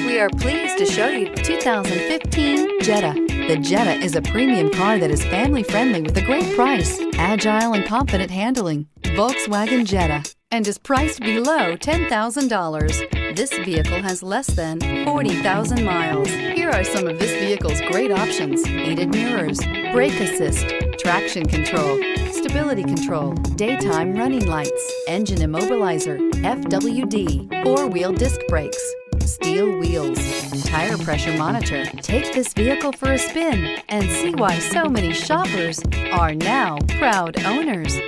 We are pleased to show you the 2015 Jetta. The Jetta is a premium car that is family-friendly with a great price, agile and confident handling. Volkswagen Jetta, and is priced below $10,000. This vehicle has less than 40,000 miles. Here are some of this vehicle's great options: heated mirrors, brake assist, traction control, stability control, daytime running lights, engine immobilizer, FWD, four-wheel disc brakes, steel wheels, tire pressure monitor. Take this vehicle for a spin and see why so many shoppers are now proud owners.